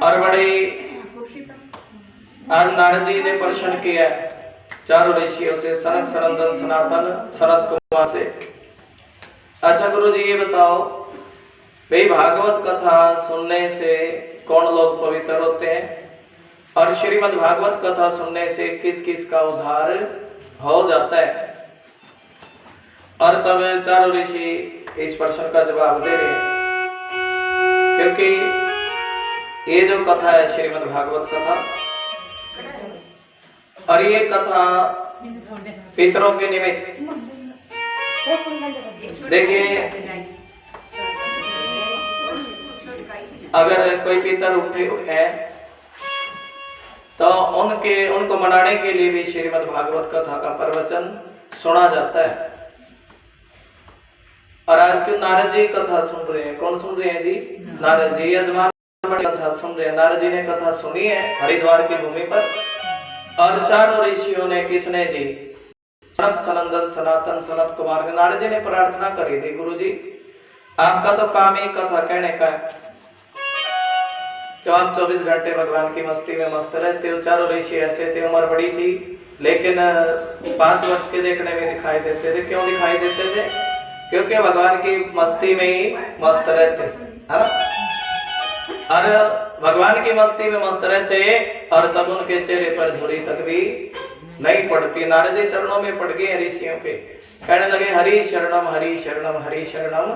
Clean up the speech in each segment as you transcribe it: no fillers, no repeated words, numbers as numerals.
और बड़े नारद जी ने प्रश्न किया चारों ऋषियों से, सनक, सनंदन, सनातन, सनत कुमार से। अच्छा गुरु जी ये बताओ भाई, भागवत कथा सुनने से कौन लोग पवित्र होते हैं और श्रीमद् भागवत कथा सुनने से किस किस का उद्धार हो जाता है? और तब चारों ऋषि इस प्रश्न का जवाब दे रहे हैं, क्योंकि ये जो कथा है श्रीमद् भागवत कथा, और ये कथा पितरों के निमित्त, देखिए अगर कोई पितर उठे है तो उनको मनाने के लिए भी श्रीमद् भागवत कथा का प्रवचन सुना जाता है। और आज क्यों नारद जी कथा सुन रहे हैं? कौन सुन रहे हैं जी? नारद जी यजमान कथा सुन रहे हैं। नारद जी ने कथा सुनी है हरिद्वार की भूमि पर, और चारों ऋषियों ने, किसने जी? सनक, सनंदन, सनातन, सनत कुमार। नारद जी ने प्रार्थना करी थी, गुरु जी आपका तो काम ही कथा कहने का है, तो आप 24 घंटे भगवान की मस्ती में मस्त रहते हो। चारों ऋषि ऐसे थे, उम्र बड़ी थी लेकिन 5 वर्ष के देखने में दिखाई देते थे। क्यों दिखाई देते थे? क्योंकि भगवान की मस्ती में ही मस्त रहते, है ना? और भगवान की मस्ती में मस्त रहते और तब उनके चेहरे पर धुरी तक भी नहीं पड़ती। नारद जी चरणों में पड़ गए ऋषियों के, कहने लगे हरि शरणम, हरि शरणम, हरि शरणम,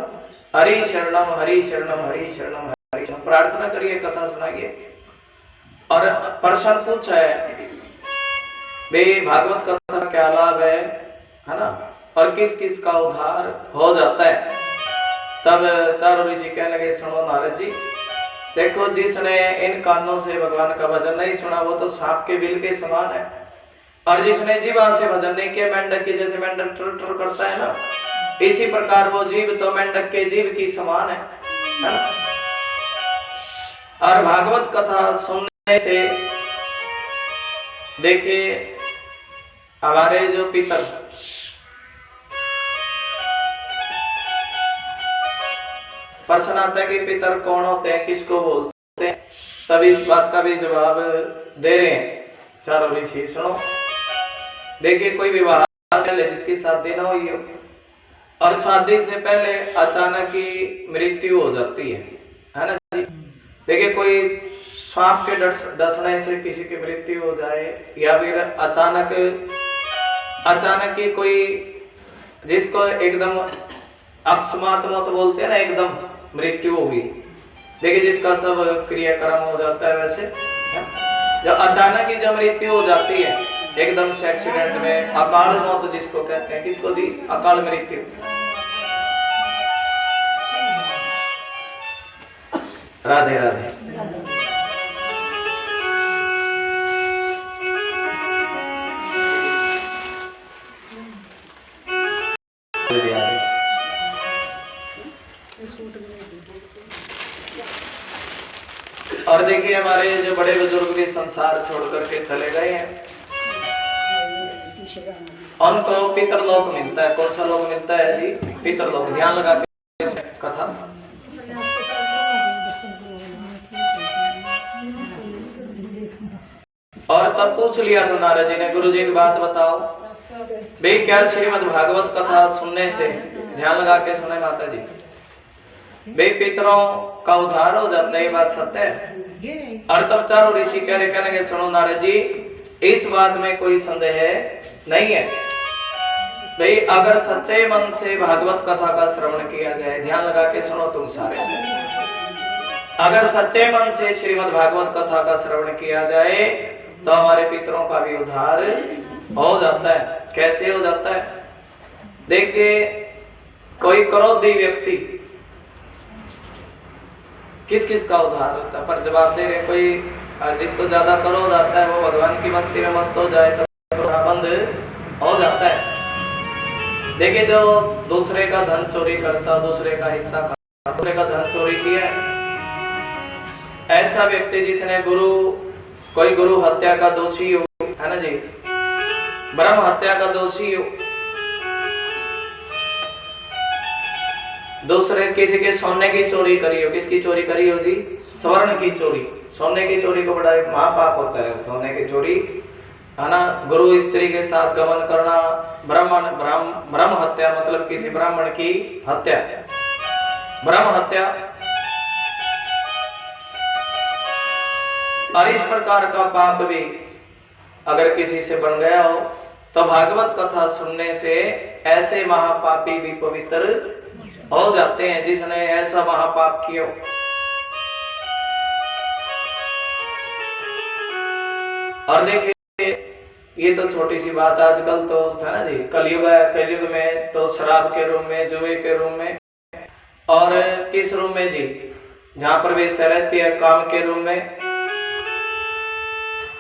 हरि शरणम, हरि शरणम, हरि शरणम, हरि शरणम। प्रार्थना करिए, कथा सुनाइए। और प्रश्न पूछा है भाई भागवत कथा क्या लाभ है ना, और किस किस का उद्धार हो जाता है? तब चारों ऋषि कहने लगे सुनो नारद जी, देखो जिसने इन कानों से भगवान का भजन नहीं सुना वो तो सांप के बिल के समान है, और जिसने जीवा से भजन नहीं किया, मेंढक की जैसे मेंढक टुर टुर करता है ना, इसी प्रकार वो जीव तो मेंढक के जीव की समान है ना? और भागवत कथा सुनने से देखिए हमारे जो पितर, प्रश्न आता है कि पितर कौन होते हैं, किसको बोलते हैं? तभी इस बात का भी जवाब दे रहे हैं चारों ऋषि। सुनो, देखिए कोई विवाह पहले जिसकी शादी ना हुई हो और शादी से पहले अचानक ही मृत्यु हो जाती है ना जी? देखिए कोई सांप के डसने से किसी की मृत्यु हो जाए, या फिर अचानक ही कोई जिसको एकदम अकस्मात मौत बोलते हैं ना, एकदम मृत्यु होगी। देखिए जिसका सब क्रियाक्रम हो जाता है, वैसे जब अचानक ही जब मृत्यु हो जाती है एकदम से एक्सीडेंट में, अकाल मौत जिसको कहते हैं, किसको जी? अकाल मृत्यु। राधे राधे। और देखिए हमारे जो बड़े बुजुर्ग भी संसार छोड़ करके चले गए हैं, उनको पितरलोक मिलता है। कौन सा लोक मिलता है जी? पितरलोक। ध्यान लगा के कथा। और तब पूछ लिया तो नारद जी ने, गुरु जी की बात बताओ भाई, क्या श्रीमद् भागवत कथा सुनने से, ध्यान लगा के सुने माता जी, भाई पितरों का उद्धार हो जाता है? ये बात सत्य है। और तब चारों ऋषि कहने सुनो नारद जी, इस बात में कोई संदेह नहीं है भाई, अगर सच्चे मन से भागवत कथा का श्रवण किया जाए, ध्यान लगा के सुनो तुम सारे, अगर सच्चे मन से श्रीमद् भागवत कथा का श्रवण किया जाए तो हमारे पितरों का भी उद्धार हो जाता है। कैसे हो जाता है? देखिए कोई क्रोधी व्यक्ति, किस किस का उद्धार होता है? पर जवाब दे रहे, कोई जिसको ज्यादा क्रोध आता है वो भगवान की मस्ती में मस्त हो जाए तो बंद हो जाता है। देखिए जो दूसरे का धन चोरी करता, दूसरे का हिस्सा खाता, दूसरे का धन चोरी किया, ऐसा व्यक्ति जिसने कोई गुरु हत्या का दोषी हो, है ना जी, ब्रह्म हत्या का दोषी हो, दूसरे किसी के सोने की चोरी करी हो, किसकी चोरी करी हो जी? स्वर्ण की चोरी। सोने की चोरी को बड़ा एक महापाप होता है, सोने की चोरी, है ना। गुरु स्त्री के साथ गमन करना, ब्रह्म हत्या मतलब किसी ब्राह्मण की हत्या, ब्रह्म हत्या। और इस प्रकार का पाप भी अगर किसी से बन गया हो तो भागवत कथा सुनने से ऐसे महापापी भी पवित्र हो जाते हैं जिसने ऐसा महापाप किया। और देखिए ये तो छोटी सी बात, आजकल तो है ना जी, कलयुग है, कलयुग में तो शराब के रूम में, जुए के रूम में, और किस रूम में जी? जहां पर वे रहती है, काम के रूम में।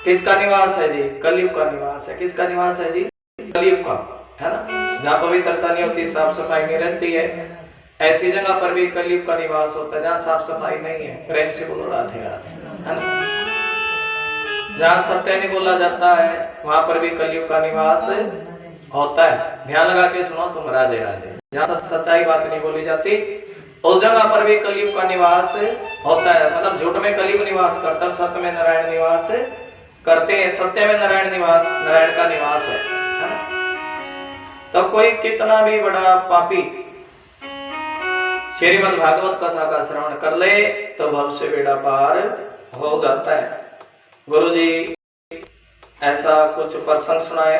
किसका निवास है जी? कलयुग का निवास है। किसका निवास है जी? कलयुग का, है ना। जहाँ पवित्रता नहीं होती, साफ सफाई नहीं रहती है, ऐसी जगह पर भी कलयुग का निवास होता है। जहाँ साफ सफाई नहीं है, प्रेम से बोलो राधे राधे, है ना। जहाँ सत्य नहीं बोला जाता है वहां पर भी कलयुग का निवास होता है। ध्यान लगा के सुनो तुम, राधे राधे। जहाँ सच्चाई बात नहीं बोली जाती उस जगह पर भी कलयुग का निवास होता है। मतलब झूठ में कलयुग निवास करता है, सत्य में नारायण निवास करते हैं। सत्य में नारायण निवास, नारायण का निवास है ना। तो कोई कितना भी बड़ा पापी श्रीमद् भागवत कथा का श्रवण कर ले तो भव से बेड़ा पार हो जाता है। गुरुजी ऐसा कुछ प्रसंग सुनाए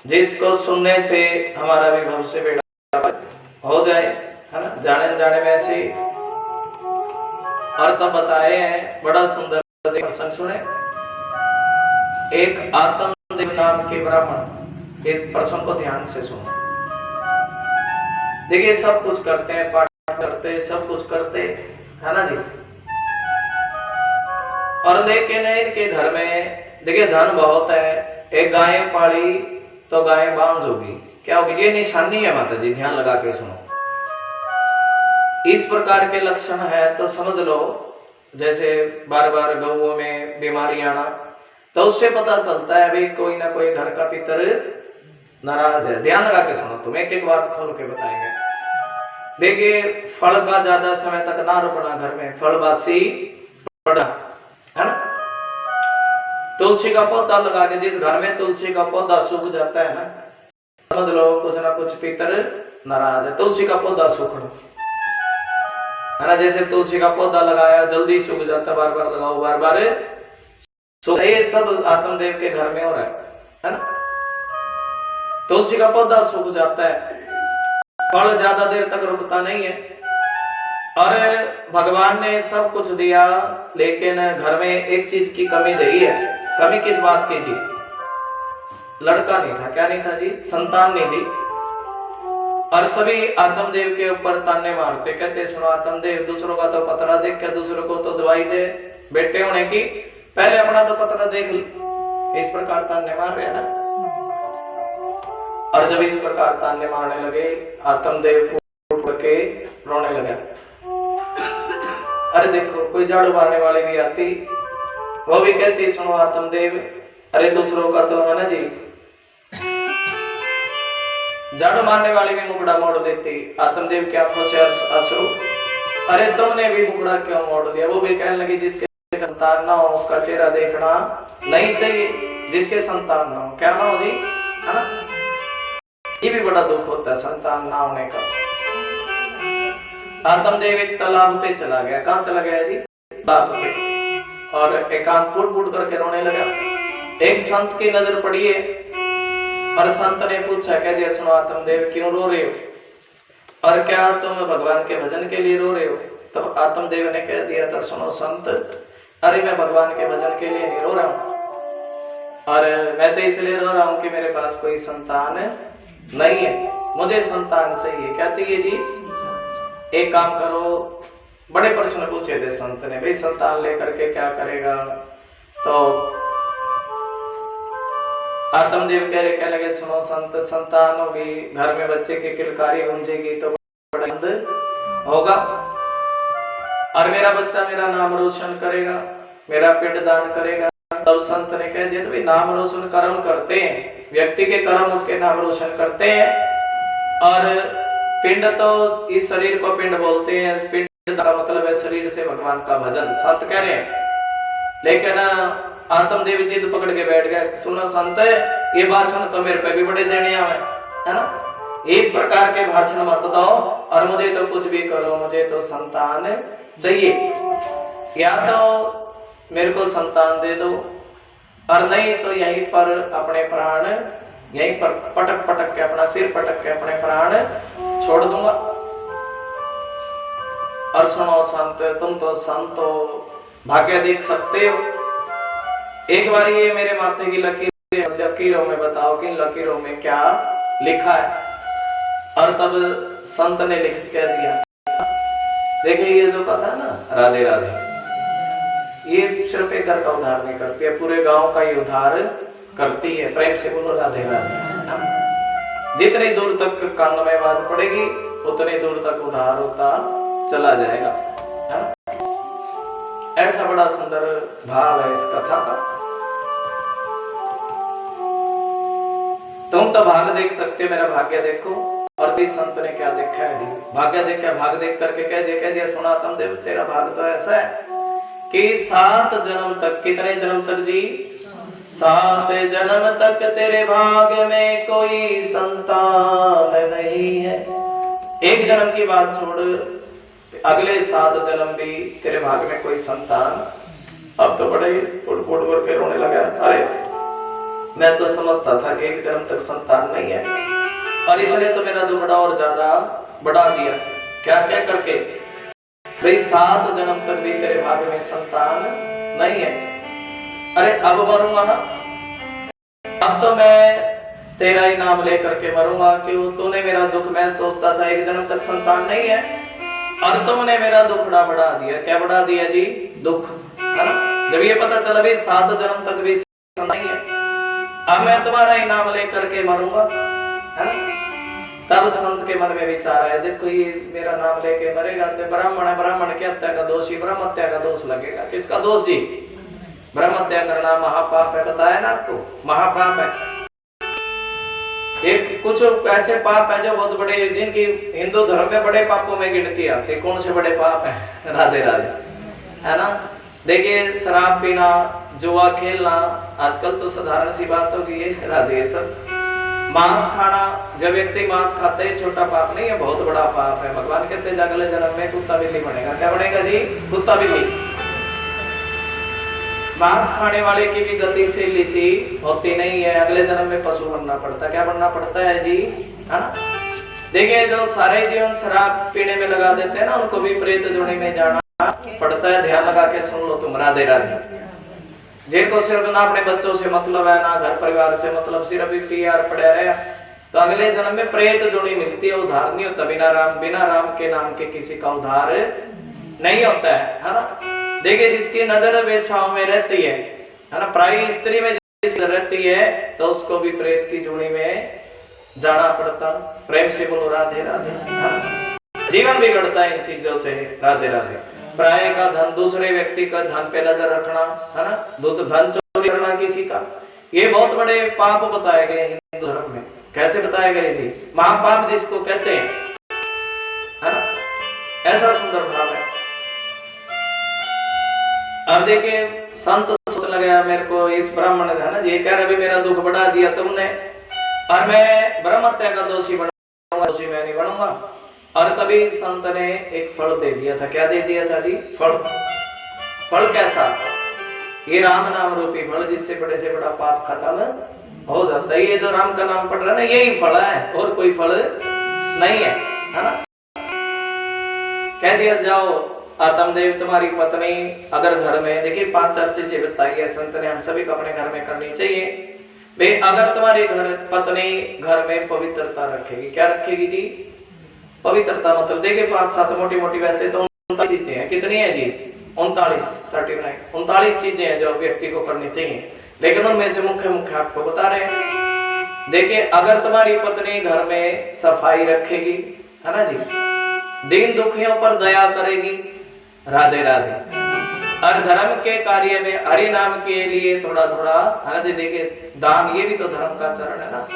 जिसको सुनने से हमारा भी भव से बेड़ा पार हो जाए, है ना। जाने जाने में ऐसे और तब बताए हैं, बड़ा सुंदर प्रसंग सुने। एक आत्मदेव नाम के ब्राह्मण, इस प्रसंग को ध्यान से सुनो। देखिए सब कुछ करते हैं, पाठ करते हैं, सब कुछ करते है ना जी। और लेकिन इनके घर में देखिए धन बहुत है। एक गाय पाली तो गाय बांझ होगी, क्या होगी? ये निशानी है माता जी, ध्यान लगा के सुनो। इस प्रकार के लक्षण है तो समझ लो, जैसे बार बार गौओं में बीमारी आना, तो उससे पता चलता है भाई कोई ना कोई घर का पितर नाराज है। ध्यान लगा के सुनो, तुम एक एक बात खोल के बताएंगे। देखिए फल का ज्यादा समय तक ना रुकना घर में, फल बासी पड़ा, है ना। तुलसी का पौधा लगा के, जिस घर में तुलसी का पौधा सूख जाता है ना, समझ लो कुछ ना कुछ पितर नाराज है। तुलसी का पौधा सूखना, है ना। जैसे तुलसी का पौधा लगाया जल्दी सूख जाता, बार बार लगाओ बार बार। ये सब आत्मदेव के घर में हो रहा है ना। तुलसी का पौधा सूख जाता है, फल ज्यादा देर तक रुकता नहीं है। और भगवान ने सब कुछ दिया, लेकिन घर में एक चीज की कमी रही है। कमी किस बात की थी? लड़का नहीं था। क्या नहीं था जी? संतान नहीं थी। और सभी आत्मदेव के ऊपर ताने मारते, कहते सुनो आत्मदेव, दूसरों का तो पतरा देख के दूसरों को तो दवाई दे बेटे होने की, पहले अपना तो पतरा देख ली। इस प्रकार ताने मार रहे हैं ना। और जब इस प्रकार ताने मारने लगे, आत्मदेव फूट के रोने लगा। अरे देखो कोई झाड़ू मारने वाली भी आती, वो भी कहती सुनो आत्मदेव, अरे दूसरों का तो है ना जी, झाड़ू मारने वाली भी मुकड़ा मोड़ देती। आत्मदेव की आंखों से अश्रु, अरे तुमने भी मुकड़ा क्यों मोड़ दिया? वो भी कहने लगी जिसके संतान ना हो उसका चेहरा देखना नहीं चाहिए, जिसके संतान ना हो। क्या ना हो जी, है ना। ये भी बड़ा दुख होता है संतान ना होने का। आत्मदेव एक तालाब पे चला गया। कहाँ चला गया जी? तालाब पे। और एकांत फूट फूट करके रोने लगा। एक संत की नजर पड़ी है और संत ने पूछा, कह दिया सुनो आत्मदेव क्यों रो रहे हो, और क्या तुम भगवान के भजन के लिए रो रहे हो? तब आत्मदेव ने कह दिया था सुनो संत, अरे मैं भगवान के भजन के लिए नहीं रो रहा हूँ, और मैं तो इसलिए रो रहा हूँ कि मेरे पास कोई संतान नहीं है, मुझे संतान चाहिए। क्या चाहिए जी? एक काम करो। बड़े प्रश्न पूछे थे संत ने, भाई संतान लेकर के क्या करेगा? तो आत्मदेव कह लगे सुनो संत, संतान होगी, घर में बच्चे की किलकारी गूंजेगी तो बड़ा आनंद होगा, और मेरा बच्चा मेरा नाम रोशन करेगा, मेरा पिंड दान करेगा। तब संत ने कह दिया भाई नाम रोशन कर्म करते हैं, व्यक्ति के कर्म उसके नाम रोशन करते हैं, और पिंड तो इस शरीर को पिंड बोलते हैं, पिंड का मतलब है शरीर से भगवान का भजन, संत कह रहे हैं। लेकिन आत्मदेव जिद पकड़ के बैठ गए, सुनो संत ये भाषण तो मेरे पे भी बड़े देने आवे, है ना, इस प्रकार के भाषण मत दो और मुझे तो कुछ भी करो, मुझे तो संतान चाहिए, या तो मेरे को संतान दे दो और नहीं तो यहीं पर अपने प्राण यहीं पर पटक पटक के अपना सिर पटक के अपने प्राण छोड़ दूंगा। और सुनो संत, तुम तो संत हो, भाग्य देख सकते हो, एक बार ये मेरे माथे की लकीरों में बताओ कि लकीरों में क्या लिखा है। और तब संत ने लिख के दिया, देखिए ये जो कथा ना राधे राधे, ये सिर्फ एक घर का उद्धार नहीं करती है, पूरे गांव का ही उद्धार करती है। प्रेम से बोलो राधे राधे। जितनी दूर तक कान में आवाज पड़ेगी उतनी दूर तक उद्धार होता चला जाएगा, है ना। ऐसा बड़ा सुंदर भाव है इस कथा का। तुम तो भाग देख सकते हो, मेरा भाग्य देखो। और इस संत ने क्या देखा है जी, भाग्य देखा, भाग देख करके कह दिया सुना आत्मदेव तेरा भाग तो ऐसा है कि 7 जन्म तक, कितने जन्म तक जी, 7 जन्म तक तेरे भाग्य में कोई संतान नहीं है। एक जन्म की बात छोड़, अगले 7 जन्म भी तेरे भाग्य में कोई संतान। अब तो बड़े फुट फुट करके रोने लगा, अरे मैं तो समझता था कि एक जन्म तक संतान नहीं है, और इसलिए तो मेरा दुखड़ा और ज्यादा बढ़ा दिया। क्या क्या करके भाई 7 जन्म तक भी तेरे भाग्य में संतान नहीं है। अरे अब मरूंगा ना, अब तो मैं तेरा ही नाम लेकर के मरूंगा, क्यों, तूने मेरा दुख, मैं सोचता था एक जन्म तक संतान नहीं है और तुमने मेरा दुखड़ा बढ़ा दिया। क्या बढ़ा दिया जी, दुख, है ना। जब ये पता चला भी 7 जन्म तक भी संतान नहीं है, अब मैं तुम्हारा ही नाम लेकर के मरूंगा, है ना। तब संत के मन में विचार आया, देखो ये मेरा नाम लेके मरेगा तो ब्राह्मण है, ब्राह्मण की हत्या का दोषी, ब्रह्म हत्या का दोष लगेगा। किसका दोष जी, ब्रह्म हत्या करना महापाप है, बताया ना आपको, महापाप है। एक कुछ ऐसे पाप है जो बहुत बड़े, जिनकी हिंदू धर्म में बड़े पापों में गिनती आती है। कौन से बड़े पाप है, राधे राधे, है ना। देखिए शराब पीना, जुआ खेलना, आजकल तो साधारण सी बात हो गई है, राधे। सब मांस खाना, जब व्यक्ति मांस खाता है छोटा पाप नहीं है, बहुत बड़ा पाप है। भगवान कहते हैं अगले जन्म में कुत्ता बिल्ली बनेगा। क्या बनेगा जी, कुत्ता बिल्ली। मांस खाने वाले की भी गतिशील सी होती नहीं है, अगले जन्म में पशु बनना पड़ता है। क्या बनना पड़ता है जी, है ना। देखिए जो सारे जीवन शराब पीने में लगा देते हैं ना, उनको भी प्रेत जोनी में जाना पड़ता है। ध्यान लगा के सुन लो तुम, राधे राधे। जिनको सिर्फ ना अपने बच्चों से मतलब है, ना घर परिवार से मतलब, सिर्फ भी पीआर पड़े रहे, तो अगले जन्म में प्रेत जोड़ी मिलती है, उद्धार नहीं होता। बिना राम के नाम के किसी का उद्धार नहीं होता है ना। देखिए जिसकी नजर वेश्याओं में रहती है ना, प्राय स्त्री में जिसकी रहती है, तो उसको भी प्रेत की जोड़ी में जाना पड़ता। प्रेम से बोलो राधे राधे। जीवन बिगड़ता है इन चीजों से, राधे राधे। प्राय का धन, दूसरे व्यक्ति का धन पे नजर रखना, है ना, धन चोरी करना किसी का, ये बहुत बड़े पाप बताए गए हिंदू धर्म में। कैसे बताए गए जी, महापाप जिसको कहते हैं, है ना। ऐसा सुंदर भाव है। अब देखिए संत सोच लगा, मेरे को इस ब्राह्मण है ना, ये कह रहे मेरा दुख बढ़ा दिया तुमने, और मैं ब्रह्म हत्या का दोषी बनूंगा, दोषी मैं नहीं बनूंगा। और तभी संत ने एक फल दे दिया था। क्या दे दिया था जी, फल। फल कैसा, ये राम नाम रूपी फल, जिससे बड़े से बड़ा पाप खत्म हो जाता है। ये जो राम का नाम पढ़ रहा है ना, यही फल है, और कोई फल नहीं है, है ना। कह दिया जाओ आत्मदेव, तुम्हारी पत्नी अगर घर में, देखिए 5-4 चीजें बताई है संत ने, हम सभी को अपने घर में करनी चाहिए भाई। अगर तुम्हारी पत्नी घर में पवित्रता रखेगी, क्या रखेगी जी, पवित्रता। मतलब देखिए 5-7 मोटी मोटी, वैसे तो 39 चीजें हैं। कितनी है जी, 39 चीजें हैं जो व्यक्ति को करनी चाहिए, लेकिन उनमें से मुख्य मुख्य आपको बता रहे हैं। देखिए अगर तुम्हारी पत्नी घर में सफाई रखेगी, है ना जी, दीन दुखियों पर दया करेगी, राधे राधे, और धर्म के कार्य में हरि नाम के लिए थोड़ा थोड़ा, है ना जी, देखिए दान, ये भी तो धर्म का चरण है ना।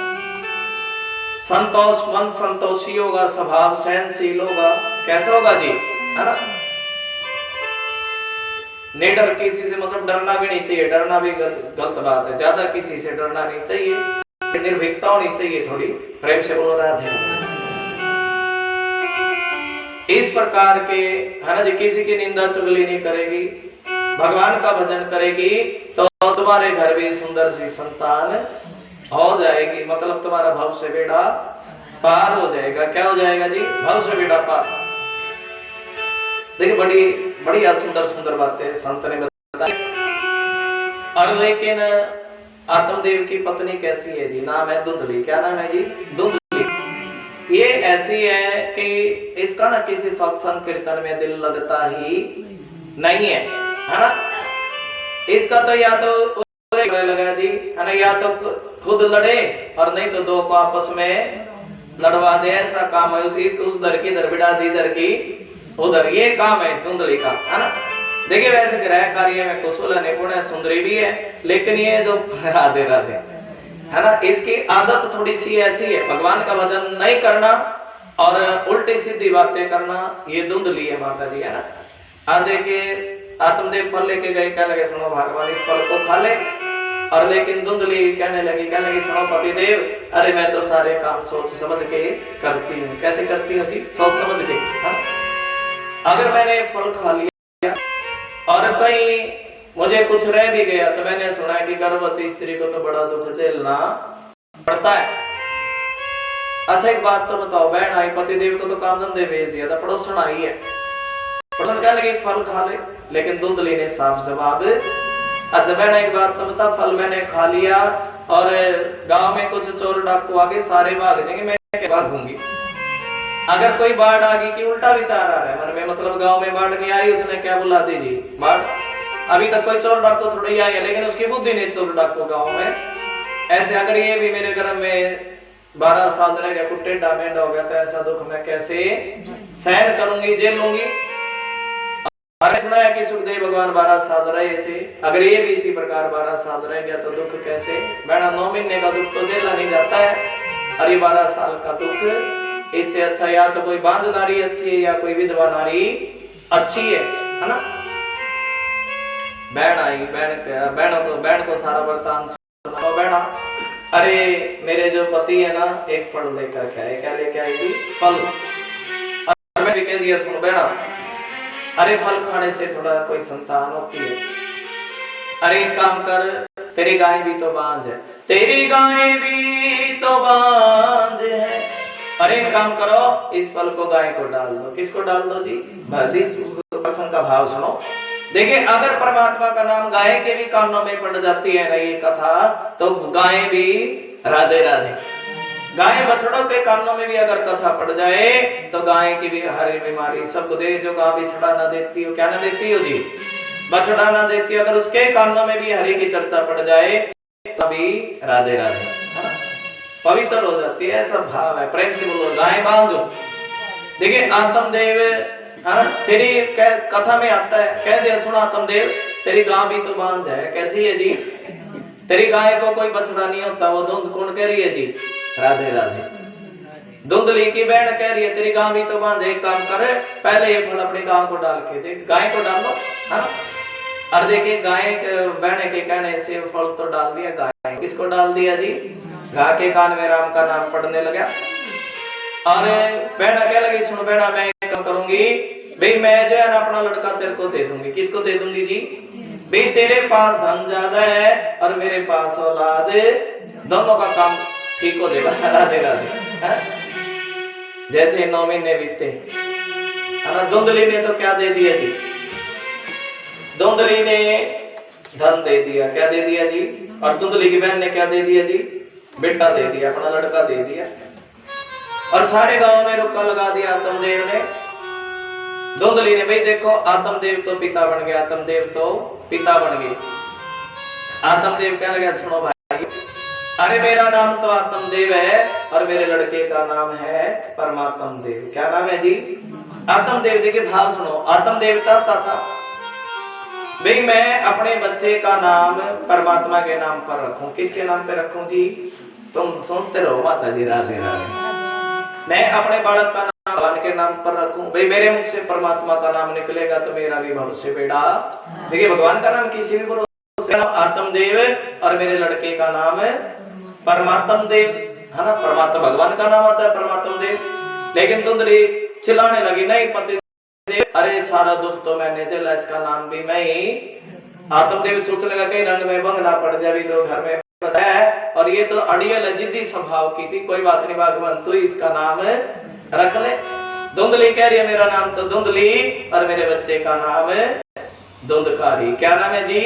संतोष, मन संतोषी होगा, स्वभाव सहनशील होगा, कैसा होगा जी, है ना। निडर, किसी से मतलब डरना भी नहीं चाहिए, डरना भी गलत बात है, ज्यादा किसी से डरना नहीं चाहिए, निर्भीकता होनी चाहिए थोड़ी। प्रेम से बोलो राधे। इस प्रकार के, है ना जी, किसी की निंदा चुगली नहीं करेगी, भगवान का भजन करेगी तो तुम्हारे घर भी सुंदर सी संतान हो जाएगी, मतलब तुम्हारा भव से बेड़ा पार हो जाएगा। क्या हो जाएगा जी, भव से बेड़ा पार। देखिए बड़ी बढ़िया सुंदर सुंदर बातें संत ने बताई। और लेकिन आत्मदेव की पत्नी कैसी है जी, नाम है धुंधली। क्या नाम है जी, धुंधली। ये ऐसी है कि इसका ना किसी सत्संग कीर्तन में दिल लगता ही नहीं है ना। इसका तो या तो लगा जी, है ना, या तो खुद लड़े और नहीं तो दो को आपस में लड़वा दे, ऐसा काम है। उस दर की इधर बिड़ा दी, इधर की उधर, ये काम है धुंधली का, है ना। देखिए वैसे ग्रह कार्य में कुशल है, निपुण है, सुंदरी भी है, लेकिन ये जो राधे राधे, है ना, इसकी आदत थोड़ी सी ऐसी है, भगवान का भजन नहीं करना और उल्टी सीधी बातें करना, ये धुंधली है माता जी, है ना। देखिए आत्मदेव फल लेके गए, कहने लगे सुनो भगवान इस फल को खा ले, और लेकिन धुंधली कहने लगी सुनो पतिदेव, अरे मैं तो सारे काम सोच समझ के करती हूँ। कैसे करती होती, सोच समझ के, है? अगर मैंने फल खा लिया और कहीं मुझे कुछ रह भी गया तो मैंने सुना है कि गर्भवती स्त्री को तो बड़ा दुख झेलना पड़ता है। अच्छा एक बात तो बताओ, बहन आई पतिदेव को तो काम धंधे भेज दिया था, पड़ोसन आई है, पड़ोसन कहने लगी फल खा ले, लेकिन धुंधली ने साफ जवाब, अच्छा बहन एक बात तो बता, फल मैंने खा लिया और गांव में कुछ चोर डाकू आगे, सारे भाग जाएंगे, मैं क्या भागूंगी। अगर कोई बाढ़ आ गई, कि उल्टा विचार आ रहा है मन में, मतलब गांव में बाढ़ नहीं आई, उसने क्या बुला दी जी, बाढ़। अभी तक कोई चोर डाकू थोड़ी आई है, लेकिन उसकी बुद्धि नहीं चोर डाकू गांव में। ऐसे अगर ये भी मेरे घर में 12 साल रह गया, कुछ टेढ़ा मेढ़ा हो गया, तो ऐसा दुख मैं कैसे सहन करूंगी, झेल लूंगी। मैंने सुना है कि सुखदेव भगवान 12 साल रहे थे, अगर ये भी इसी प्रकार 12 साल रह गया तो दुख कैसे। बेटा 9 महीने का दुख तो झेला नहीं जाता है, और ये 12 साल का दुख, इससे अच्छा या तो कोई बांझ नारी अच्छी है या कोई विधवा नारी अच्छी है ना। बहन आई, बहन को सारा वृतांत सुनाओ। बहना, अरे मेरे जो पति है ना, एक फल लेकर के आए। क्या लेके आई थी, फल। और मैं भी कह दिया सुनो बहना, अरे फल खाने से थोड़ा कोई संतान होती है, अरे एक काम कर, तेरी गाय भी तो बांझ है, तेरी गाय भी तो बांझ है, अरे एक काम करो, इस फल को गाय को डाल दो। किसको डाल दो जी, प्रसंग का भाव सुनो। देखिए अगर परमात्मा का नाम गाय के भी कानों में पड़ जाती है ना ये कथा, तो गाय भी राधे राधे, गाय बछड़ों के कानों में भी अगर कथा पड़ जाए तो गाय की भी हरी बीमारी सबको दे। जो गाय बिछड़ा ना देती हो, क्या ना देती हो जी, बछड़ा ना देती हो, अगर उसके कानों में भी हरि की चर्चा पड़ जाए तभी राधे राधे, है ना, पवित्र हो जाती है। ऐसा भाव है, प्रेम से बोलो गाय बांझो। देखिए आत्मदेव, है ना, तेरी कथा में आता है, कह दिया सुना आत्मदेव, तेरी गाय भी तो बांझ है। कैसी है जी, तेरी गाय को कोई बछड़ा नहीं होता। वो धुंध कौन कह रही है जी, राधे राधे। धुंधली की बहन कह रही है तेरी गाय भी तो बांझ, एक काम कर, पहले ये फल अपनी गाय को डाल के दे, गाय को डाल लो, है ना। और देखिए गाय बहन के कहने से फल तो डाल दिया, गाय किसको डाल दिया जी, गाय के कान में राम का नाम पढ़ने लगा। और बहना क्या लगी, सुन बहना मैं क्या करूंगी भाई, मैं जो है ना अपना लड़का तेरे को दे दूंगी। किसको दे दूंगी जी, भाई तेरे पास धन ज्यादा है और मेरे पास औलाद, दोनों का काम ठीक हो जाएगा। राधे राधे। जैसे 9 महीने बीते, है ना, धुंधली ने तो क्या दे दिया जी, धुंधली ने धन दे दिया। क्या दे दिया जी, और धुंधली की बहन ने क्या दे दिया जी, बेटा दे दिया, अपना लड़का दे दिया। और सारे गांव में रुक्का लगा दिया आत्मदेव ने, धुंधली ने। भाई देखो आत्मदेव तो पिता बन गया, आत्मदेव तो पिता बन गए। आत्मदेव कहने लगा सुनो भाई, अरे मेरा नाम तो आत्मदेव है और मेरे लड़के का नाम है परमात्म देव। क्या नाम है जी, आत्मदेव। देखिए भाव सुनो, आत्मदेव चाहता था भाई मैं अपने बच्चे का नाम परमात्मा के नाम पर रखूं। किसके नाम पे रखूं जी, तुम सुनते रहो माता जी। राधे राधे। मैं अपने बालक का नाम भगवान के नाम पर रखूं, भाई मेरे मुख से परमात्मा का नाम निकलेगा तो मेरा भी भविष्य बेड़ा। देखिए भगवान का नाम किसी भी भरोसे, आत्मदेव और मेरे लड़के का नाम है परमात्म देव, है ना। परमात्मा भगवान का नाम आता है परमात्म देव। लेकिन धुंधली चिल्लाने लगी, नहीं पति देव, अरे सारा दुख तो मैंने झेला, इसका नाम भी मैं ही। आत्मदेव सोचने लगा कहीं रंग में बंगला पड़ जाए, भी तो घर में बताया है, और ये तो अड़ियल जिद्दी स्वभाव की थी, कोई बात नहीं भगवान तू इसका नाम रख ले। धुंधली कह रही है मेरा नाम तो धुंधली और मेरे बच्चे का नाम है धुंधकारी। क्या नाम है जी?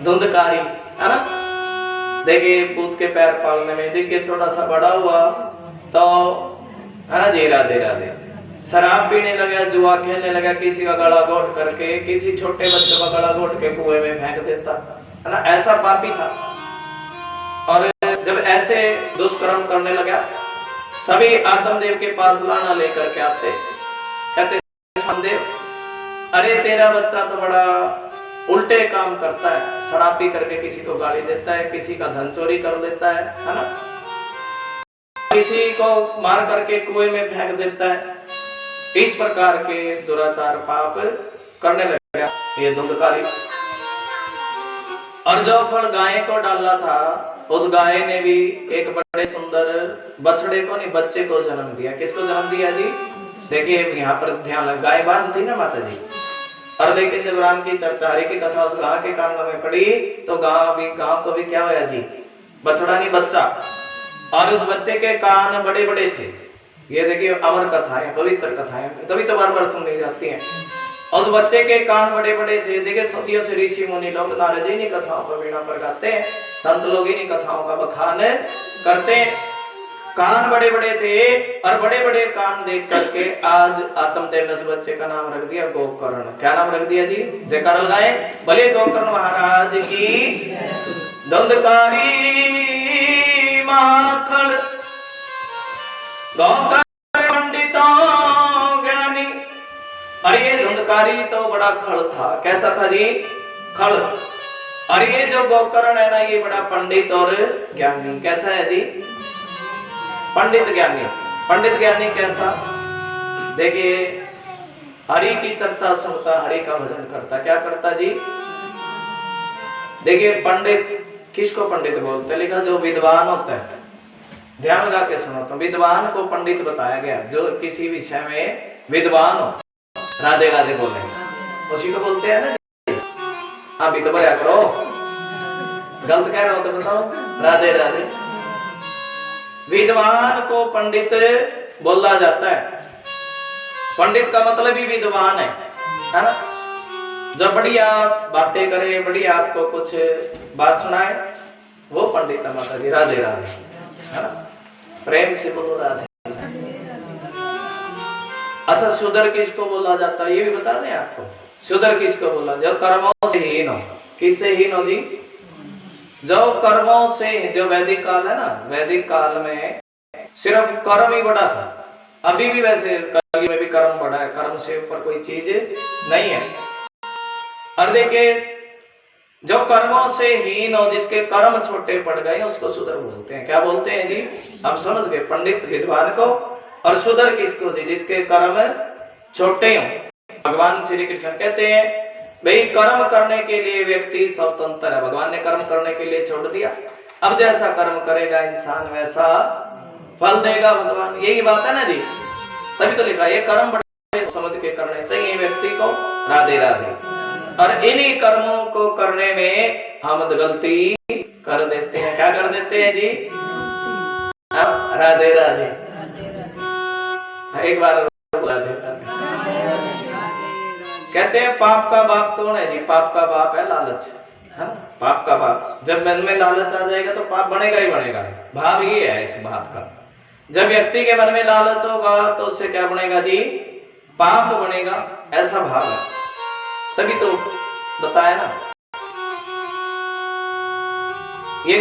धुंधकारी, है ना। देखिए पूत के पैर पालने में देखिए थोड़ा सा बड़ा हुआ तो, है ना जी। राधे राधे। शराब पीने लगा, जुआ खेलने लगा, किसी का गला घोट करके, किसी छोटे बच्चे का गला घोट के कुएं में फेंक देता, है ना। ऐसा पापी था। और जब ऐसे दुष्कर्म करने लगा, सभी आत्मदेव के पास लाना लेकर के आते, कहते आत्मदेव अरे तेरा बच्चा तो बड़ा उल्टे काम करता है, शराब पी करके किसी को गाली देता है, किसी का धन चोरी कर लेता है ना, किसी को मार करके कुएं में फेंक देता है। इस प्रकार के दुराचार पाप करने लगा ये धुंधकारी। और जो फल गाय को डाला था, उस गाय ने भी एक बड़े सुंदर बछड़े को नहीं बच्चे को जन्म दिया। किसको जन्म दिया जी? देखिए यहाँ पर ध्यान लग, गाय बांध थी ना माता जी। और लेकिन जब राम की चर्चा, हरि की कथा उस गांव के कान में पड़ी तो गांव को भी क्या हुआ जी? बछड़ा नहीं बच्चा। और उस बच्चे के कान बड़े बड़े थे। ये देखिए अमर कथाएं, पवित्र कथाएं, तभी तो बार बार सुननी जाती हैं। और उस बच्चे के कान बड़े बड़े थे। देखिए सदियों से ऋषि मुनि लोग नारद जी इन्हीं कथाओं को वीणा पर गाते हैं, संत लोग इन्हीं कथाओं का बखान करते हैं। कान बड़े बड़े थे और बड़े बड़े कान देख करके आज आत्मदेव ने उस बच्चे का नाम रख दिया गोकर्ण। क्या नाम रख दिया जी? जयकार लगाए, भले गोकर्ण महाराज की। धुंधकारी माखड़ गोकर्ण पंडितों ज्ञानी। और ये धुंधकारी तो बड़ा खड़ था। कैसा था जी? खड़। और ये जो गोकर्ण है ना, ये बड़ा पंडित और ज्ञानी। कैसा है जी? पंडित ज्ञानी। पंडित ज्ञानी कैसा? देखिए हरि की चर्चा सुनता, हरि का भजन करता। क्या करता जी? देखिए पंडित किसको पंडित बोलते? लिखा जो विद्वान होता है। ध्यान लगा के सुनो तो, विद्वान को पंडित बताया गया, जो किसी विषय में विद्वान हो। राधे राधे बोले उसी को बोलते हैं ना। हाँ भी तो बोला करो, गलत कह रहे हो तो बताओ। राधे राधे। विद्वान को पंडित बोला जाता है। पंडित का मतलब ही विद्वान है ना। जब बढ़िया बातें करे, बढ़िया आपको कुछ बात सुनाए, वो पंडित है माता जी। राधे राधे, है ना। प्रेम से बोलो राधे। अच्छा शूद्र किसको बोला जाता है ये भी बता दें आपको। शूद्र किसको बोला? जो कर्मों से हीन हो। किससे हीन हो जी? जो कर्मों से, जो वैदिक काल है ना, वैदिक काल में सिर्फ कर्म ही बड़ा था। अभी भी वैसे कलयुग में भी कर्म बड़ा है, कर्म से ऊपर कोई चीज नहीं है। और देखिए जो कर्मों से हीन हो, जिसके कर्म छोटे पड़ गए, उसको शूद्र बोलते हैं। क्या बोलते हैं जी? आप समझ गए। पंडित विद्वान को, और शूद्र किसको जी? जिसके कर्म छोटे हों। भगवान श्री कृष्ण कहते हैं भाई कर्म करने के लिए व्यक्ति स्वतंत्र है। भगवान ने कर्म करने के लिए छोड़ दिया। अब जैसा कर्म करेगा इंसान वैसा फल देगा भगवान। यही बात है ना जी। तभी तो लिखा ये कर्म बड़े समझ के करने चाहिए व्यक्ति को। राधे राधे। और इन्हीं कर्मों को करने में हम गलती कर देते हैं। क्या कर देते हैं जी? राधे राधे। एक बार राधे राधे। कहते हैं पाप का बाप कौन है जी? पाप का बाप है लालच, है ना। पाप का बाप, जब मन में लालच आ जाएगा तो पाप बनेगा ही बनेगा। भाव ये है इस बात का। जब व्यक्ति के मन में लालच होगा तो उससे क्या बनेगा जी? पाप बनेगा। ऐसा भाव है, तभी तो बताया ना। ये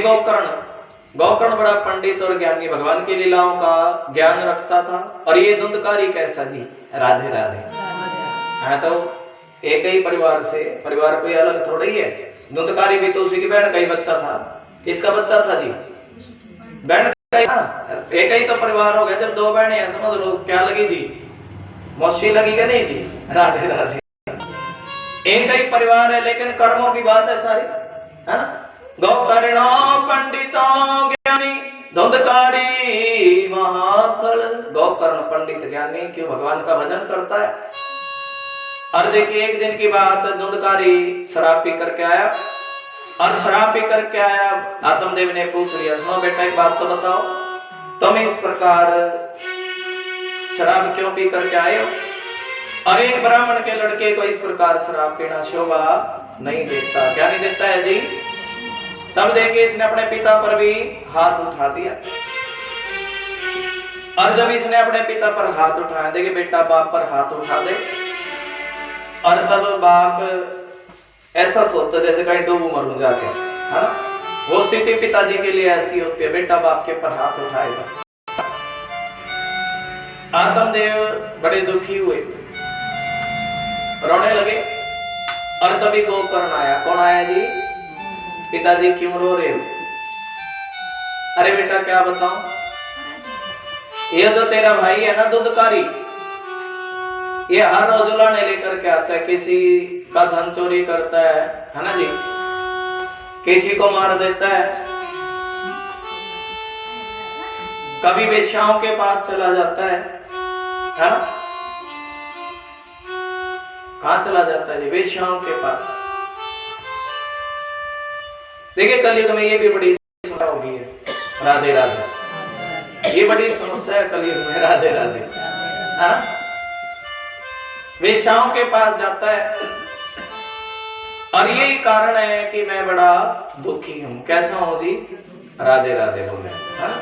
गोकर्ण बड़ा पंडित और ज्ञानी, भगवान की लीलाओं का ज्ञान रखता था। और ये धुंधकारी कैसा जी? राधे राधे। हाँ तो एक ही परिवार से, परिवार कोई अलग थोड़ा ही है। धुंधकारी भी तो उसी की बहन का ही बच्चा था। किसका बच्चा था जी? बहन एक ही तो परिवार हो गया, जब दो बहनें हैं समझ लो क्या लगी जी, मौसी लगी क्या नहीं जी। राधे राधे। एक ही परिवार है लेकिन कर्मों की बात है सारी, है ना। गौकर्णो पंडितों ज्ञानी धुंधकारी महाकल। गौकर्ण पंडित ज्ञानी क्यों भगवान का भजन करता है। और देखिए एक दिन की बात, धुंधकारी शराब पी करके आया, और शराब पी करके आया। आत्मदेव ने पूछ लिया, सुनो बेटा एक बात तो बताओ, तुम इस प्रकार शराब क्यों पी करके आए हो। और एक ब्राह्मण के लड़के को इस प्रकार शराब पीना शोभा नहीं देता। क्या नहीं देता है जी। तब देखिए इसने अपने पिता पर भी हाथ उठा दिया। और जब इसने अपने पिता पर हाथ उठाया, देखिए बेटा बाप पर हाथ उठा दे, और तब बाप ऐसा सोचता जैसे कहीं डूबू मरूं जाके, है ना। वो स्थिति पिताजी के लिए ऐसी होती है, बेटा बाप के पर हाथ उठाएगा। आत्मदेव बड़े दुखी हुए, रोने लगे। और तभी गोकर्ण आया। कौन आया जी। पिताजी क्यों रो रहे हो। अरे बेटा क्या बताऊं, ये जो तेरा भाई है ना दुधकारी, ये हर रोज उलाने लेकर के आता है, किसी का धन चोरी करता है ना जी, किसी को मार देता है, कभी वेश्याओं के पास चला जाता है ना। कहां चला जाता है जी, वेश्याओं के पास। देखिए कलयुग में ये भी बड़ी समस्या हो गई है। राधे राधे। ये बड़ी समस्या है कलयुग में। राधे राधे। हाँ, वेश्याओं के पास जाता है, और यही कारण है कि मैं बड़ा दुखी हूं। कैसा हूं जी। राधे राधे बोले। हाँ?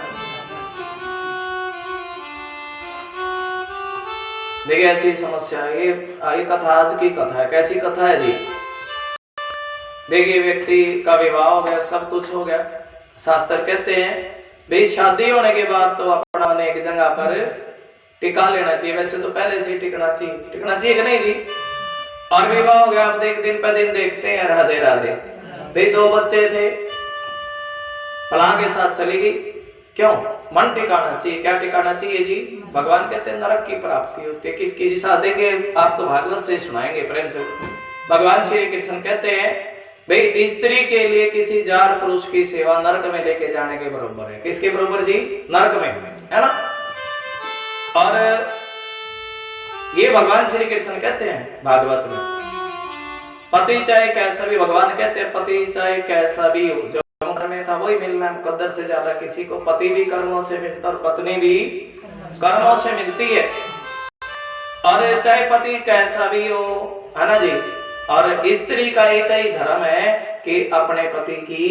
देखिए ऐसी समस्या, ये कथा आज की कथा है। कैसी कथा है जी। देखिए व्यक्ति का विवाह हो गया, सब कुछ हो गया, शास्त्र कहते हैं भाई शादी होने के बाद तो अपना एक जगह पर टिका लेना चाहिए। वैसे तो पहले से ही टिकना चाहिए कि नहीं जी। और विवाह हो गया, अब दिन पे दिन देखते हैं। राधे राधे। भाई 2 बच्चे थे, फलां के साथ चली गई, क्यों। मन टिकाना चाहिए। क्या टिकाना चाहिए जी। भगवान कहते हैं नरक की प्राप्ति होती है किसकी जी। साथ देखिए आपको भागवत से सुनाएंगे प्रेम से। भगवान श्री कृष्ण कहते हैं भाई स्त्री के लिए किसी जार पुरुष की सेवा नरक में लेके जाने के बराबर है। किसके बराबर जी। नरक में, है ना। और ये भगवान श्री कृष्ण कहते हैं भागवत में, पति चाहे कैसा भी, भगवान कहते हैं पति चाहे कैसा भी हो, जो में था वही मिलना है। मुकद्दर से ज्यादा किसी को पति भी कर्मों से मिलता और पत्नी भी कर्मों से मिलती है। और चाहे पति कैसा भी हो, है ना जी। और स्त्री का एक ही धर्म है कि अपने पति की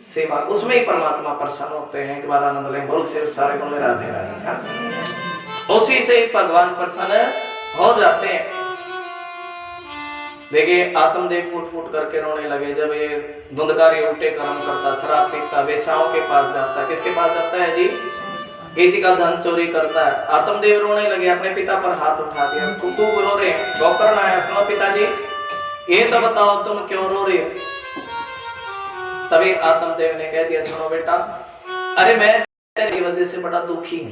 सेवा, उसमें ही परमात्मा प्रसन्न होते हैं। एक बार आनंद लें, बोल से सारे बोले राधे राधे। उसी से ही भगवान प्रसन्न हो जाते हैं। देखिए आत्मदेव फूट फूट करके रोने लगे जब ये धुंधकारी उल्टे कर्म करता, शराब पीता, वेश्याओं के पास जाता है। किसके पास जाता है जी। किसी का धन चोरी करता है। आत्मदेव रोने लगे, अपने पिता पर हाथ उठा दिया, खूब रो रहे हैं। गोकर्ण आया, सुनो पिताजी ये तो बताओ तुम क्यों रो रहे हो। तभी आत्मदेव ने कह दिया, सुनो बेटा, अरे मैं तेरी वजह से बड़ा दुखी हूं।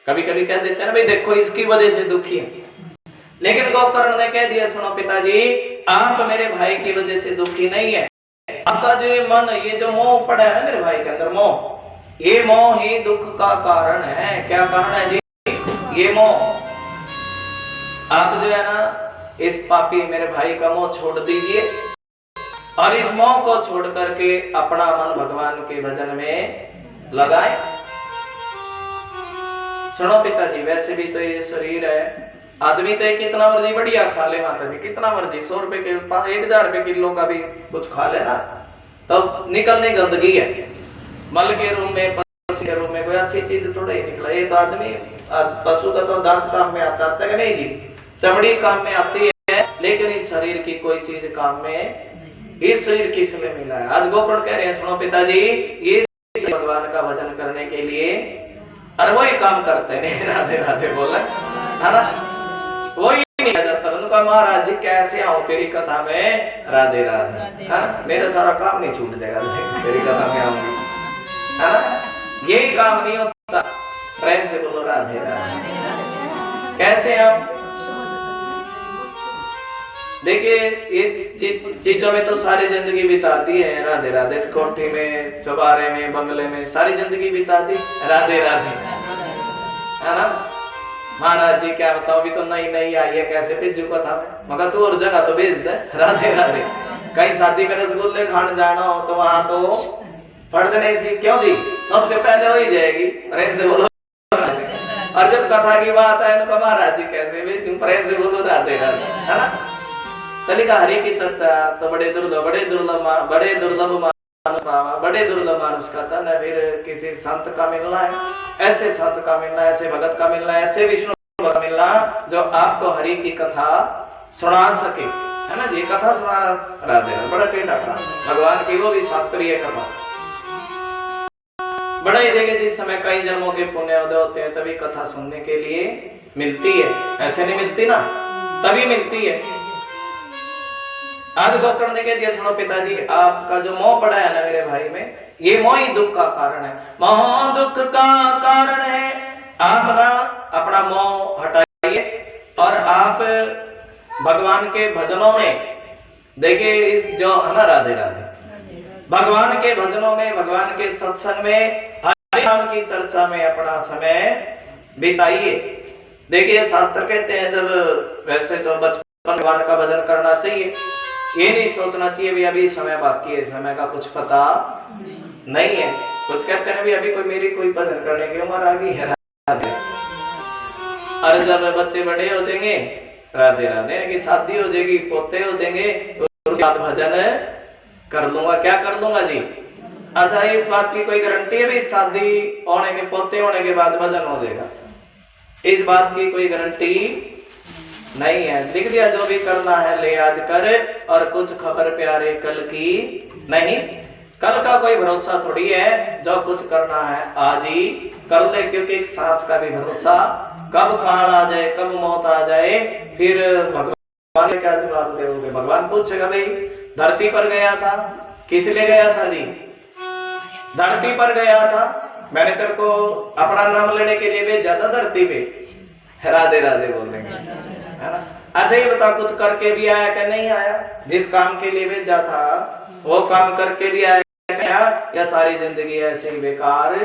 कभी कभी कह देते हैं ना भाई देखो इसकी वजह से दुखी हूं, लेकिन गोकर्ण ने कह दिया, सुनो पिताजी आप मेरे भाई की वजह से दुखी नहीं है। आपका जो मन, ये जो मोह पड़ा है ना मेरे भाई के अंदर, मोह, ये मोह ही दुख का कारण है। क्या कारण है जी। ये मोह। आप जो है ना इस पापी मेरे भाई का मोह छोड़ दीजिए, और इस मोह को छोड़ करके अपना मन भगवान के भजन में लगाएं। सुनो पिताजी, वैसे भी तो ये शरीर है, आदमी चाहे कितना मर्जी बढ़िया खा ले माता जी, कितना मर्जी 100 रुपए के 1000 रुपए किलो का भी कुछ खा लेना, तो निकलने गंदगी है। मल के रूम में, पशु के रूम में कोई अच्छी चीज थोड़ा ही निकला। ये तो आदमी, पशु का तो दांत काम में आता है कि नहीं जी, चमड़ी काम में आती है, लेकिन इस शरीर की कोई चीज काम में, इस शरीर किस लिए मिला है। आज गोकर्ण कह रहे हैं, सुनो पिताजी ये भगवान का भजन करने के लिए, और वही काम करते हैं। राधे राधे बोला, है ना। वही नहीं आ जाता उनका, महाराज जी कैसे आऊं तेरी कथा में। राधे राधे। मेरा सारा काम नहीं छूट जाएगा तेरी कथा में आऊंगी, है ना। यही काम नहीं होता। प्रेम से बोलो राधे राधे। कैसे आप देखिए, ये चीजों में तो सारी जिंदगी बिताती है राधे राधे। इस कोठी में, चौबारे में, बंगले में सारी जिंदगी बिताती राधे राधे, है ना। महाराज जी क्या बताओ, भी तो नई नई आई है, कैसे भेजू कथा में, मगर तू और जगह तो भेज दे राधे राधे। कहीं शादी में रसगुल्ले खाने जाना हो तो वहां तो पढ़ देने से क्यों जी, सबसे पहले हो ही जाएगी। प्रेम से बोलो राधे। और जब कथा की बात है उनका महाराज जी कैसे भेजूं, प्रेम से बोलो राधे राधे, है ना। तो लिखा हरि की चर्चा तो बड़े दुर्लभ मानुष का था न, फिर किसी संत का मिलना है, ऐसे संत का मिलना, ऐसे भगत का मिलना, ऐसे विष्णु का मिलना जो आपको हरि की कथा सुना सके, है ना जी। कथा सुनाना राधे बड़ा टेढ़ा का भगवान की, वो भी शास्त्रीय कथा। बड़ा ही देखे जिस समय कई जन्मों के पुण्य उदय होते हैं तभी कथा सुनने के लिए मिलती है, ऐसे नहीं मिलती ना, तभी मिलती है। आज गोकर्ण ने कह दिया, सुनो पिताजी, आपका जो मोह पड़ा है ना मेरे भाई में, ये मोह ही दुख का कारण है, मोह दुख का कारण है। आप ना अपना मोह हटाइए और आप भगवान के भजनों में देखिए, इस जो है ना राधे राधे, भगवान के भजनों में, भगवान के सत्संग में, हरि नाम की चर्चा में अपना समय बिताइए। देखिए शास्त्र कहते हैं, जब वैसे तो बचपन भगवान का भजन करना चाहिए, ये नहीं सोचना चाहिए भी अभी समय बाकी है, समय का कुछ पता नहीं है। कुछ कहते हैं भी अभी कोई भजन करने की उम्र आ गई है राधे। अरे जब बच्चे बड़े हो जाएंगे राधे राधे की शादी हो जाएगी, पोते हो जाएंगे, तो उसके बाद भजन कर लूंगा। क्या कर लूंगा जी? अच्छा, इस बात की कोई गारंटी है भी शादी होने के, पोते होने के बाद भजन हो जाएगा? इस बात की कोई गारंटी नहीं है। लिख दिया, जो भी करना है ले आज कर, और कुछ खबर प्यारे कल की नहीं। कल का कोई भरोसा थोड़ी है, जो कुछ करना है आज ही कर ले, क्योंकि एक सांस का भी भरोसा, कब काल आ जाए, कब मौत आ जाए, फिर भगवान ने क्या जवाब दोगे? भगवान पूछेगा, भाई धरती पर गया था, किस लिए गया था जी? धरती पर गया था, मैंने तेरे को अपना नाम लेने के लिए भेजा था धरती पे, राधे राधे बोलेंगे, है ना। अच्छा ये बता, कुछ करके भी आया कि नहीं आया? जिस काम के लिए भेजा था वो काम करके भी आया क्या, या सारी जिंदगी ऐसे ही बेकार?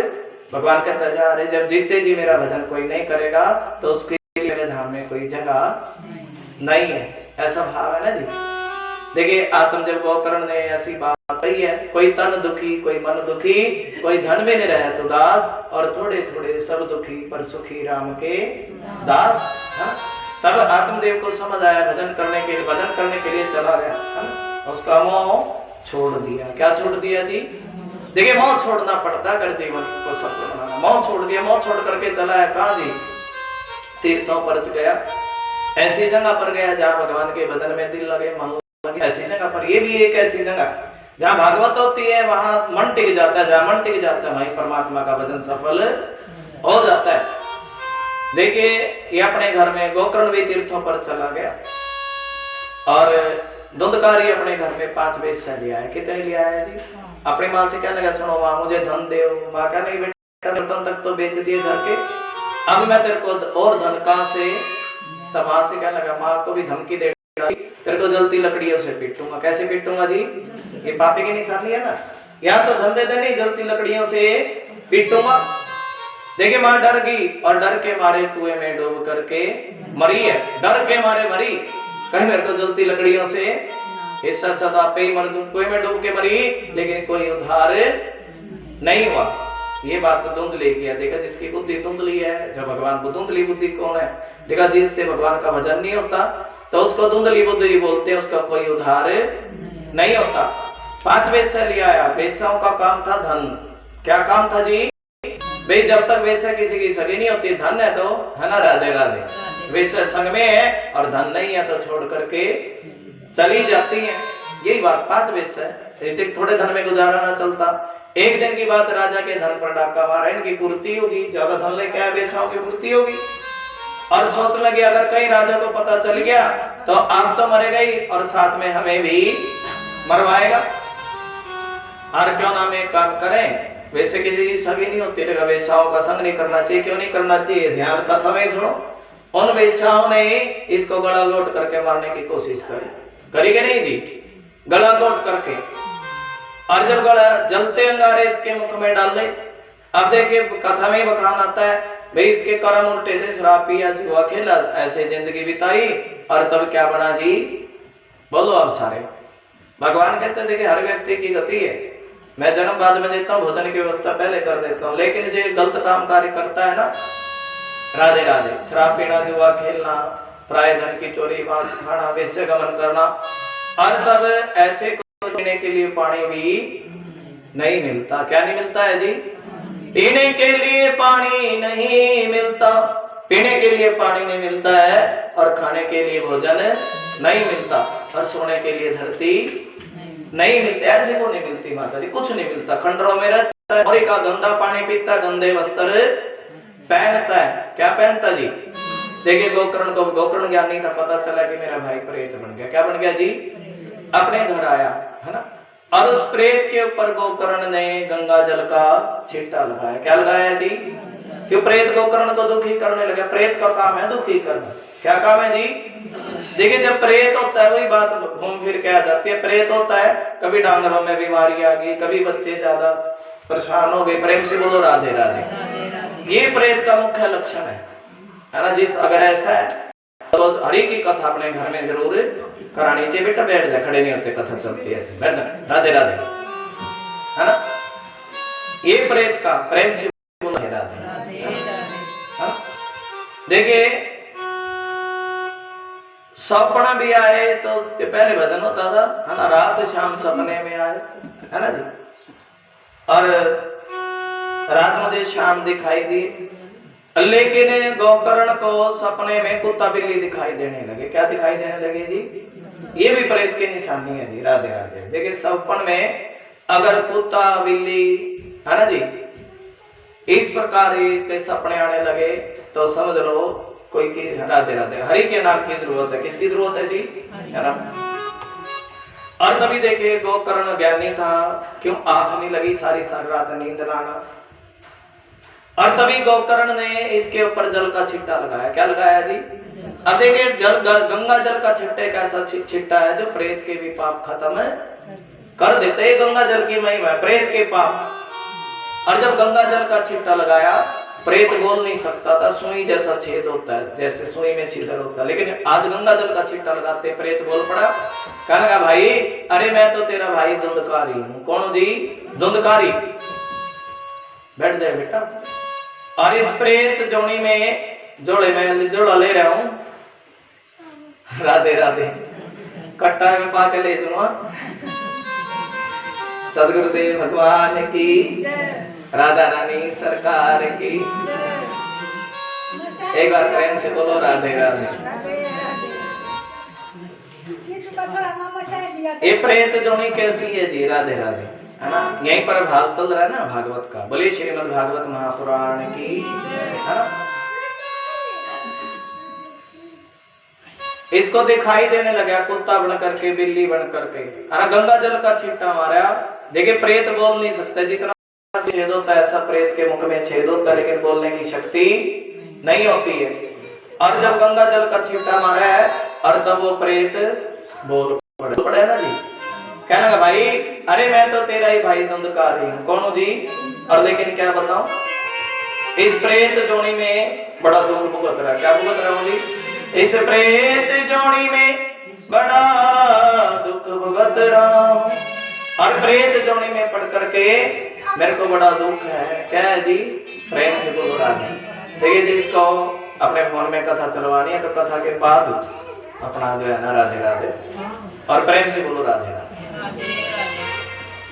भगवान कहता जा रहे, जब जीते जी मेरा भजन कोई नहीं करेगा तो उसके लिए मेरे धाम में कोई जगह नहीं है, ऐसा भाव है ना जी। देखिए आत्म जब गोकर्ण ने ऐसी बात कही है, कोई तन दुखी, कोई मन दुखी, कोई धन में नहीं रहे तो दास, और थोड़े थोड़े सब दुखी पर सुखी राम के दास, है? तब आत्मदेव को समझ आया, भजन करने के लिए चला गया, है? उसका मोह छोड़ दिया। क्या छोड़ दिया जी? देखिए मोह छोड़ना पड़ता अगर जीवन को सफल बनाना। मोह छोड़ दिया, मोह छोड़ करके चला है कहाँ जी? तीर्थों पर गया, ऐसी जगह पर गया जहाँ भगवान के भजन में दिल लगे, मन लगे, ऐसी जगह पर। ये भी एक ऐसी जगह जहाँ भागवत होती है, वहां मन टिक जाता है, जहाँ मन टिक जाता है वहीं परमात्मा का भजन सफल हो जाता है। देखिए ये अपने घर में गोकर्ण भी तीर्थों पर चला गया, और धुंधकारी अपने घर में 5 वेश्या लिया है। कितने लिया है जी? अपनी माँ से क्या लगा, सुनो माँ मुझे धन दे। माँ क्या नहीं बेटा, बर्तन तक तो बेच दिए घर के, अब मैं तेरे को और धन कहाँ से? तब माँ से क्या लगा, माँ को भी धमकी दे, तेरे को जलती लकड़ियों से पीटूंगा। कैसे पीटूंगा जी? ये पापी की निशानी है ना, या तो धंधे दे नहीं, जलती लकड़ियों से पीटूंगा। देखिए माँ डर गई, और डर के मारे कुएं में डूब करके मरी है। डर के मारे मरी, कहीं मेरे को जलती लकड़ियों से हिस्सा चता पे ही मर दूं। कुएं में डूब के मरी, लेकिन कोई उद्धार नहीं हुआ। ये बात तो धुंधली की है। देखा जिसकी बुद्धि धुंधली है, जो भगवान को धुंधली बुद्धि कौन है? देखा जिससे भगवान का भजन नहीं होता तो उसको धुंधली बुद्धि बोलते हैं, उसका कोई उद्धार नहीं होता। 5 वेश्या लिया आया। वेश्याओं का काम था धन। क्या काम था जी? भाई जब तक वेश्या किसी की सगी नहीं होती, धन है तो, है ना राधे राधे, वेश्या संग में है और धन नहीं है तो छोड़ करके चली जाती है। यही बात 5 वेश्या है। थोड़े धन में गुजारा ना चलता। एक दिन की बात, राजा के धन पर डाका मारा, इनकी पूर्ति होगी, ज्यादा धन लेके आए, वेश्याओं की पूर्ति होगी। और सोचने लगे अगर कहीं राजा को पता चल गया तो आप तो मरे गई और साथ में हमें भी मरवाएगा। और क्यों ना हम एक काम करें, वैसे किसी की सगी नहीं होती, लेकिन वेश्याओं का संग नहीं करना चाहिए। क्यों नहीं करना चाहिए? ध्यान कथा में सुनो। उन वेश्याओं ने इसको गला घोट करके मारने की कोशिश करी कि नहीं जी? गला घोट करके, और जब गला जलते अंगारे इसके मुख में डाल दे। अब देखिए कथा में बखान आता है, भाई इसके कर्म उल्टे थे, शराब पिया, जुआ खेला, ऐसे जिंदगी बिताई, और तब क्या बना जी? बोलो अब सारे। भगवान कहते थे कि हर व्यक्ति की गति है, मैं जन्म बाद में देता हूँ, भोजन की व्यवस्था पहले कर देता हूँ, लेकिन जो गलत काम कार्य करता है ना, राधे राधे, शराब पीना, जुआ खेलना, पराये धन की चोरी, मांस खाना, वेश्या गमन करना, और तब ऐसे को पीने के लिए पानी भी नहीं मिलता। क्या नहीं मिलता है जी? पीने के लिए पानी नहीं मिलता, पीने के लिए पानी नहीं मिलता है, और खाने के लिए भोजन नहीं मिलता, और सोने के लिए धरती नहीं मिलती। ऐसे को नहीं मिलती माता जी, कुछ नहीं मिलता। खंडरों में रहता है, मोरी का गंदा पानी पीता, गंदे वस्त्र पहनता है। क्या पहनता जी? देखिए गोकर्ण को, गोकर्ण ज्ञानी था, पता चला कि मेरा भाई प्रेत बन गया। क्या बन गया जी? अपने घर आया है ना, और उस प्रेत के ऊपर गोकर्ण ने गंगा जल का छींटा लगाया। क्या लगाया जी? कि प्रेत गोकर्ण को दुखी करने लगा। प्रेत का काम है दुखी करना। क्या काम है जी? देखिए जब प्रेत होता है, वही बात घूम फिर के आ जाती है। प्रेत होता है, कभी डांगरों में बीमारी आ गई, कभी बच्चे ज्यादा परेशान हो गए। प्रेम से बोलो राधे राधे। ये प्रेत का मुख्य लक्षण है ना। जिस अगर ऐसा है तो हरि की कथा अपने घर में जरूर करानी चाहिए। बेटा बैठ जा, खड़े नहीं होते, कथा चलती है, बैठ जा, राधे राधे, है ना। ये प्रेत का प्रेम से बोलो राधे राधे। देखिए सपना भी आए तो पहले भजन होता था, है ना, रात शाम सपने में आए, है ना जी। और रात मुझे शाम दिखाई दी, लेकिन गोकर्ण को सपने में कुत्ता बिल्ली दिखाई देने लगे। क्या दिखाई देने लगे जी? ये भी प्रेत की निशानी है जी। राधे राधे। देखिए सपन में अगर कुत्ता बिल्ली, है ना जी, इस प्रकार के सपने आने लगे तो समझ लो कोई की राधे राधे हरि के नाम की जरूरत है। किसकी जरूरत है जी? है ना। और तभी देखिए गोकर्ण ज्ञानी था, क्यों आंख नहीं लगी, सारी सारी रात नींद लाना। और तभी गोकर्ण ने इसके ऊपर जल का छिट्टा लगाया। क्या लगाया जी? अब देखिए जल, गंगा जल का छिट्टा एक ऐसा छिट्टा है जो प्रेत के भी पाप खत्म कर देते हैं। गंगा जल की महिमा है, प्रेत के पाप। और जब गंगा जल का छिट्टा लगाया, प्रेत बोल नहीं सकता था, सुई जैसा छेद होता है, जैसे सुई में छिद्र होता है, लेकिन आज गंगा जल का छिट्टा लगाते प्रेत बोल पड़ा। कहने लगा भाई, अरे मैं तो तेरा भाई धुंधकारी हूँ। कौन जी? धुंधकारी। बैठ जाए बेटा। और इस प्रेत जोनी में जोड़ा ले रहा हूं, राधे राधे, कट्टा में पाके ले जाऊंगा। सदगुरुदेव भगवान की, राधा रानी सरकार की। एक बार प्रेम से बोलो राधे राधे। ये प्रेत जोनी कैसी है जी? राधे राधे, है ना। यहीं पर भाव चल रहा है ना भागवत का। बोलिए श्रीमद् भागवत महापुराण की, है ना। इसको दिखाई देने लगा कुत्ता बन करके, बिल्ली बन करके, है ना। गंगा जल का छिट्टा मारा। देखिए प्रेत बोल नहीं सकता, जितना छेद होता है ऐसा प्रेत के मुख में छेद होता है, लेकिन बोलने की शक्ति नहीं होती है। और जब गंगा जल का छिट्टा मारा है, और तब वो प्रेत बोल पड़े ना जी। कहने लगा भाई, अरे मैं तो तेरा ही भाई धुंधकारी हूँ। कौन हूँ जी? और लेकिन क्या बताऊं, इस प्रेत जोनी में बड़ा दुख भुगत रहा। क्या भुगत रहा हूँ जी? इस प्रेत जोनी में बड़ा दुख भुगत रहा हूँ, और प्रेत जोनी में पढ़ करके मेरे को बड़ा दुख है। क्या है जी? प्रेम से बोलो राधे। देखिए जिसको अपने फोन में कथा चलवानी है तो कथा के बाद अपना जो है ना राधे राधे, और प्रेम से बोलो राधे राधे।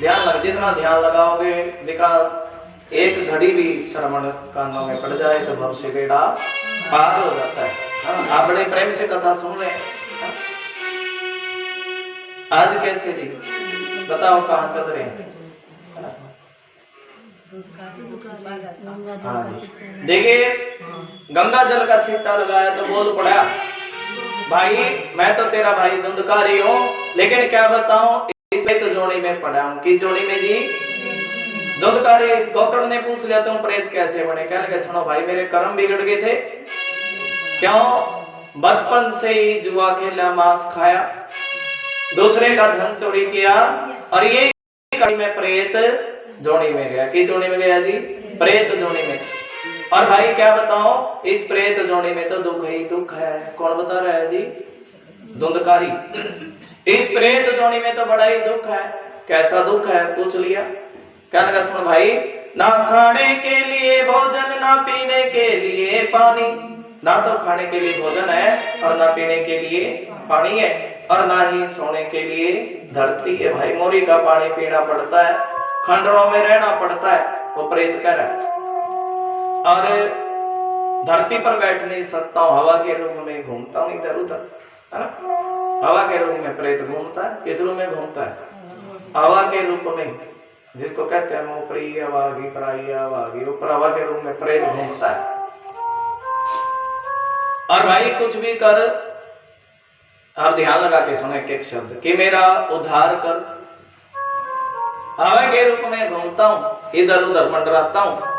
ध्यान लग, जितना ध्यान लगाओगे, देखा एक घड़ी भी श्रवण कानों में पड़ जाए तो भव से बेड़ा पार हो जाता है। आप बड़े प्रेम से कथा सुन रहे हैं। आज कैसे जी? बताओ कहाँ चल रहे हैं? हाँ देखिए गंगा जल का छिट्टा लगाया तो बोल पड़ा, भाई मैं तो तेरा भाई धुंधकारी हूँ, लेकिन क्या बताऊं, इस तो जोड़ी में पड़ा हूँ। किस जोड़ी में जी? धुंधकारी गोकर्ण ने पूछ लिया तुम प्रेत कैसे बने? कहने लगे सुनो भाई मेरे कर्म बिगड़ गए थे। क्यों? बचपन से ही जुआ खेला, मांस खाया, दूसरे का धन चोरी किया, और ये मैं प्रेत जोड़ी में गया। किस जोड़ी में गया जी? प्रेत जोड़ी में। और भाई क्या बताओ, इस प्रेत जोड़ी में तो दुख ही दुख है। कौन बता रहा है जी? धुंधकारी। इस प्रेत जोड़ी में तो बड़ा ही दुख है। कैसा दुख है? पूछ लिया। कहने लगा सुन भाई, ना खाने के लिए भोजन, ना पीने के लिए पानी। ना तो खाने के लिए भोजन है, और ना पीने के लिए पानी है, और ना ही सोने के लिए धरती है। भाई मोरी का पानी पीना पड़ता है, खंडरों में रहना पड़ता है, वो प्रेत कह रहा है। और धरती पर बैठ नहीं सकता हूँ, हवा के रूप में घूमता हूँ इधर उधर, है ना? हवा के रूप में प्रेत घूमता है। किस रूप में घूमता है? हवा के रूप में, जिसको कहते हैं ऊपरी अवागी पराई अवागी, ऊपर हवा के रूप में प्रेत घूमता है। और भाई कुछ भी कर, आप ध्यान लगा के सुने एक शब्द कि मेरा उद्धार कर। हवा के रूप में घूमता हूं, इधर उधर मंडराता हूं।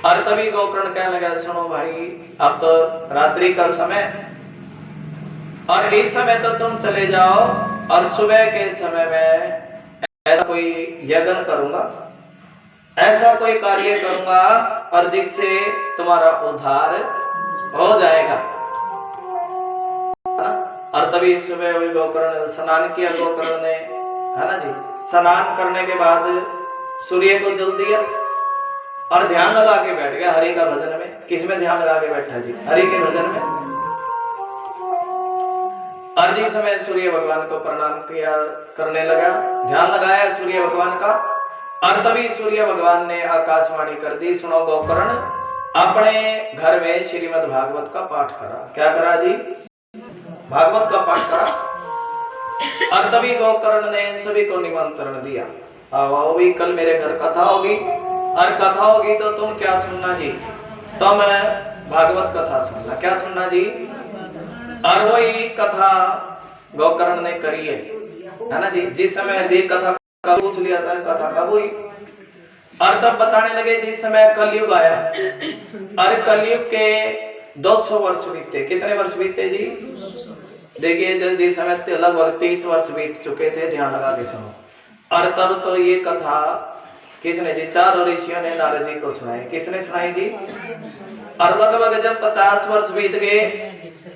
और तभी गोकर्ण कहने लगा सुनो भाई, अब तो रात्रि का समय, और इस समय तो तुम चले जाओ, और सुबह के समय में ऐसा कोई यज्ञ करूंगा, ऐसा कोई कार्य करूंगा, और जिससे तुम्हारा उद्धार हो जाएगा। और तभी सुबह हुई, गोकर्ण स्नान किया। गोकर्ण ने, है ना जी, स्नान करने के बाद सूर्य को जल दिया, और ध्यान लगा के बैठ गया हरि का भजन में। किस में ध्यान लगा के बैठा जी? हरि के भजन में। और जिस समय सूर्य भगवान को प्रणाम किया, करने लगा, ध्यान लगाया सूर्य भगवान का, और तभी सूर्य भगवान ने आकाशवाणी कर दी, सुनो गोकर्ण, अपने घर में श्रीमद् भागवत का पाठ करा। क्या करा जी? भागवत का पाठ करा। और तभी गोकर्ण ने सभी को निमंत्रण दिया, आओ भी, कल मेरे घर कथा होगी, और कथा होगी तो तुम क्या सुनना जी? तुम भागवत कथा सुनना। क्या सुनना जी? और वही कथा गोकर्ण ने करी है ना जी। जिस समय दी कथा का पूछ लिया था, कथा कब हुई, और तब बताने लगे जिस समय कलयुग आया, और कलयुग के 200 वर्ष बीते। कितने वर्ष बीते जी? देखिए जिस समय लगभग 30 वर्ष बीत चुके थे। ध्यान लगा के सुनो। और तब तो ये कथा किसने जी? चारों ऋषियों ने नारद जी को सुनाई। किसने सुनाई जी? और लगभग जब 50 वर्ष बीत गए,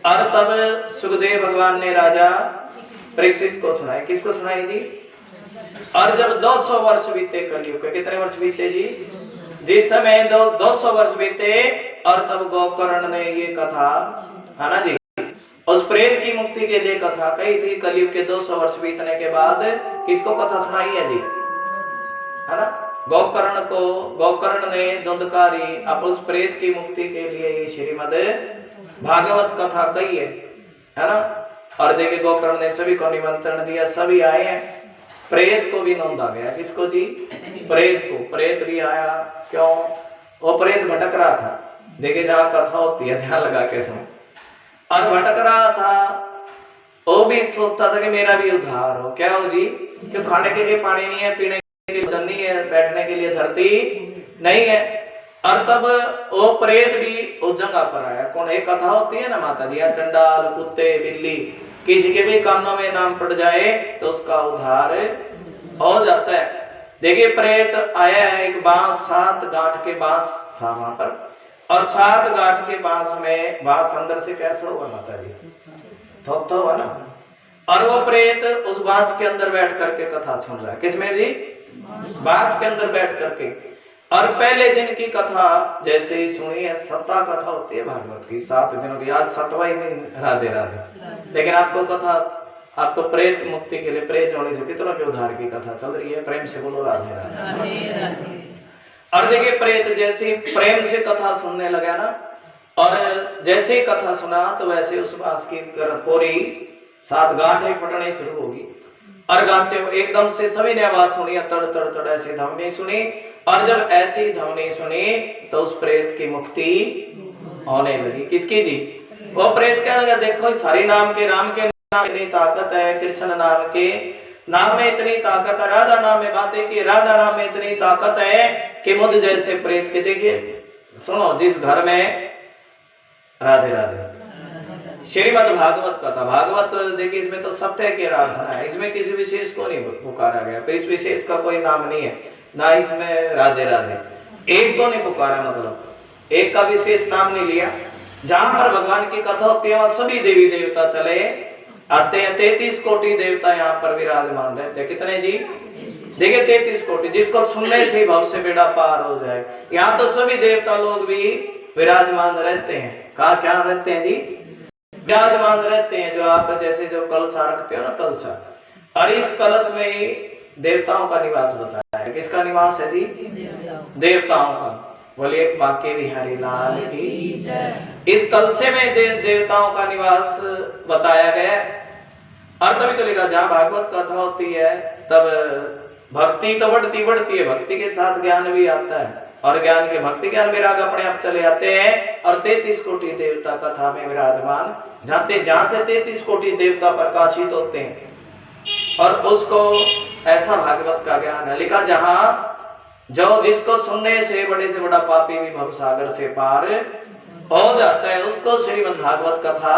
और तब सुखदेव भगवान ने राजा परीक्षित को सुनाई। किसको सुनाई जी? और जब 200 वर्ष बीते कलयुग के, कितने वर्ष बीते जी? जिस समय 200 वर्ष बीते, और तब गोकर्ण ने ये कथा, है ना जी, उस प्रेत की मुक्ति के लिए कथा कही थी। कलयुग के 200 वर्ष बीतने के बाद किसको कथा सुनाई है जी? है ना? गोकर्ण को। गोकर्ण ने धुंधकारी अब उस प्रेत की मुक्ति के लिए ये श्रीमद् भागवत कथा कही है ना? और देखिए गोकर्ण ने सभी को निमंत्रण दिया, सभी आए हैं। प्रेत को भी नौंदा गया। किसको जी? प्रेत को। प्रेत भी आया। क्यों? वो प्रेत भटक रहा था। देखिए जहाँ कथा होती है ध्यान लगा के सुनो। और भटक रहा था, वो भी सोचता था कि मेरा भी उद्धार हो। क्या हो जी? क्यों? खाने के लिए पानी नहीं है, पीने के लिए भोजन नहीं है, बैठने के लिए धरती नहीं है। और तब वो प्रेत भी उस जगह पर आया। कौन? एक कथा होती है ना माता जी, चंडाल, कुत्ते, बिल्ली, किसी के भी कानों में नाम पड़ जाए तो उसका उद्धार हो जाता है। देखिए प्रेत आया है, एक बांस, 7 गांठ के बांस था वहां पर, और 7 गांठ के बांस में बांस अंदर से कैसा हुआ माता जी? थोक हुआ ना। और वो प्रेत उस बांस के अंदर बैठ करके कथा सुन रहा है। किसमें जी? बांस के अंदर बैठ करके। और पहले दिन की कथा जैसे ही सुनी है, सप्ताह कथा होती है भागवत की 7 दिनों की, आज 7वां दिन राधे राधे। लेकिन आपको कथा, आपको प्रेत मुक्ति के लिए, प्रेत होने से कितनों के उद्धार की कथा चल रही है। प्रेम से बोलो राधे राधे। और देखिए प्रेत जैसे प्रेम से कथा सुनने लगा ना, और जैसे ही कथा सुना तो वैसे उस बांस की पूरी 7 गांठें फटने शुरू होगी। और गाते एकदम से सभी ने आवाज सुनी, तड़ तड़ तड़ ऐसी धमनी सुनी। और जब ऐसी धमनी सुनी तो उस प्रेत की मुक्ति होने लगी। किसकी जी? वो प्रेत क्या लगा, देखो इस हरि नाम के, राम के नाम की ताकत है, कृष्ण नाम के नाम में इतनी ताकत है, राधा नाम में बातें की, राधा नाम में इतनी ताकत है कि मुझ जैसे प्रेत के, देखिए सुनो, जिस घर में राधे राधे श्रीमद् भागवत कथा, भागवत देखिए इसमें तो सत्य की आराधना है, इसमें किसी विशेष को नहीं पुकारा गया, फिर इस विशेष का कोई नाम नहीं है, ना इसमें राधे राधे, एक को नहीं पुकारा, मतलब एक का विशेष नाम नहीं लिया। जहां पर भगवान की कथा होती है वहां सभी देवी देवता चले आते हैं, 33 कोटि देवता यहाँ पर विराजमान रहते हैं। कितने जी? देखिए 33 कोटि, जिसको सुनने से भव से बेड़ा पार हो जाए। यहाँ तो सभी देवता लोग भी विराजमान रहते हैं। कहा क्या रहते हैं जी? विराजमान रहते हैं। जो आप जैसे जो कलशा रखते हो ना, कलशा, और इस कलश में ही देवताओं का निवास बताया है। किसका निवास है जी? देवताओं का। बोलिए बांके बिहारी लाल की जय। इस कलशे में देवताओं का निवास बताया गया और तभी तो लिखा जहाँ भागवत कथा होती है तब भक्ति तो बढ़ती बढ़ती है, भक्ति के साथ ज्ञान भी आता है और ज्ञान के भक्ति ज्ञान विराग अपने आप चले आते हैं और 33 कोटि देवता कथा में विराजमान जाते, जहां से 33 कोटि देवता प्रकाशित होते हैं और उसको ऐसा भागवत का ज्ञान है। लिखा जहां जो जिसको सुनने से बड़े से बड़ा पापी भी भवसागर से पार हो जाता है, उसको श्रीमद् भागवत कथा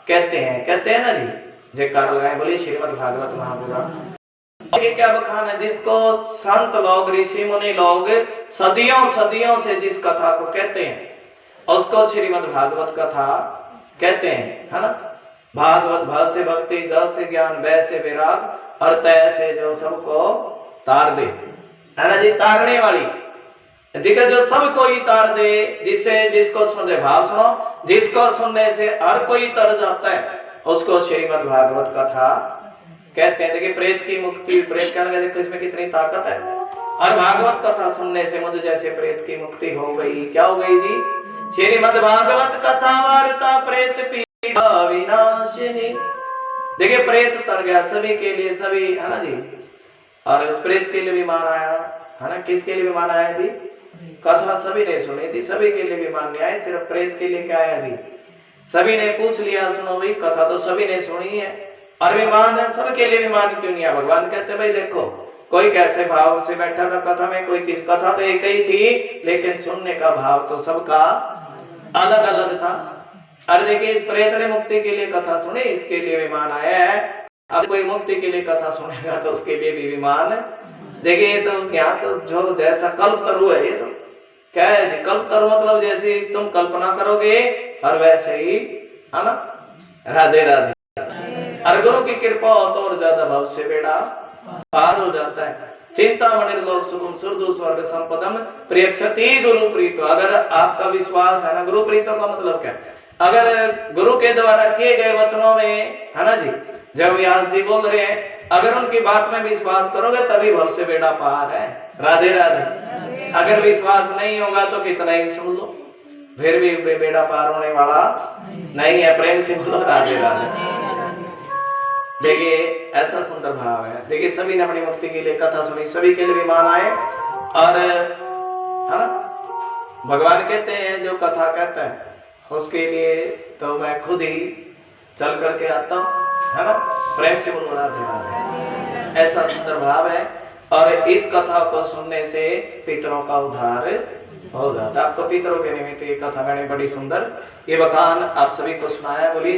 कहते हैं ना जी। जयकार लगाएं, बोलिए श्रीमद् भागवत महापुराण। ये क्या बखान है? जिसको संत लोग, ऋषि मुनि लोग सदियों सदियों से जिस कथा को कहते हैं उसको श्रीमद् भागवत कथा कहते हैं, है ना। भागवत भ से भक्ति, ग से ज्ञान, बै से विराग और तय से जो सबको तार दे, है ना जी, तारने वाली। देखिए जो सब कोई तार दे, जिससे जिसको सुनने, भाव सुनो, जिसको सुनने से हर कोई तर जाता है उसको श्रीमद् भागवत कथा कहते हैं। देखिए प्रेत की मुक्ति, प्रेत क्या लगे, देखो इसमें कितनी ताकत है। और भागवत कथा सुनने से मुझे जैसे प्रेत की मुक्ति हो गई। क्या हो गई जी? श्रीमद् भागवत कथा वार्ता प्रेत पीड़ा विनाशिनी। देखिए प्रेत तर गया सभी के लिए, सभी, है ना जी। और उस प्रेत के लिए विमान आया, है ना। किसके लिए विमान आया जी? कथा सभी ने सुनी थी, सभी के लिए विमान नहीं आया, सिर्फ प्रेत के लिए क्या आया जी? सभी ने पूछ लिया, सुनो भाई कथा तो सभी ने सुनी है और विमान है, सबके लिए विमान क्यों नहीं आया? भगवान कहते भाई देखो, कोई कैसे भाव से बैठा था कथा में, कोई किस, कथा तो एक ही थी लेकिन सुनने का भाव तो सबका अलग अलग था। और देखिए इस प्रेत ने मुक्ति के लिए कथा सुनी, इसके लिए विमान आया है। अब कोई मुक्ति के लिए कथा सुनेगा तो उसके लिए भी विमान। देखिए तो क्या, तो जो जैसा कल्प तरु है, ये तो क्या है जी? कल्प तरु मतलब जैसे तुम कल्पना करोगे और वैसे ही, है ना। राधे राधे। और गुरु की कृपा हो तो और ज्यादा भव से बेड़ा पार हो जाता है। चिंता मणिर्लोक सुगम सुरदु स्वर्ग संपदम प्रियक्षति गुरु प्रीतो। अगर आपका विश्वास है ना, गुरु प्रीतो का मतलब क्या है? अगर गुरु के द्वारा किए गए वचनों में, है ना जी, जब व्यास जी बोल रहे हैं, अगर उनकी बात में विश्वास करोगे तभी भव से बेड़ा पार है। राधे राधे। अगर विश्वास नहीं होगा तो कितना ही सुन लो, फिर भी बेड़ा पार होने वाला नहीं है। प्रेम से बोलो राधे राधे। देखिए ऐसा सुंदर भाव है। देखिए सभी ने अपनी मुक्ति के लिए कथा सुनी, सभी के लिए विमान आए और, है ना, भगवान कहते हैं जो कथा कहता है उसके लिए तो मैं खुद ही चल करके आता हूँ, है ना। प्रेम से बोलो राधे राधे। ऐसा सुंदर भाव है और इस कथा को सुनने से पितरों का उद्धार हो जाता है। आप तो पितरों के निमित्त ये कथा मैंने बड़ी सुंदर ये बखान आप सभी को सुनाया। बोलिए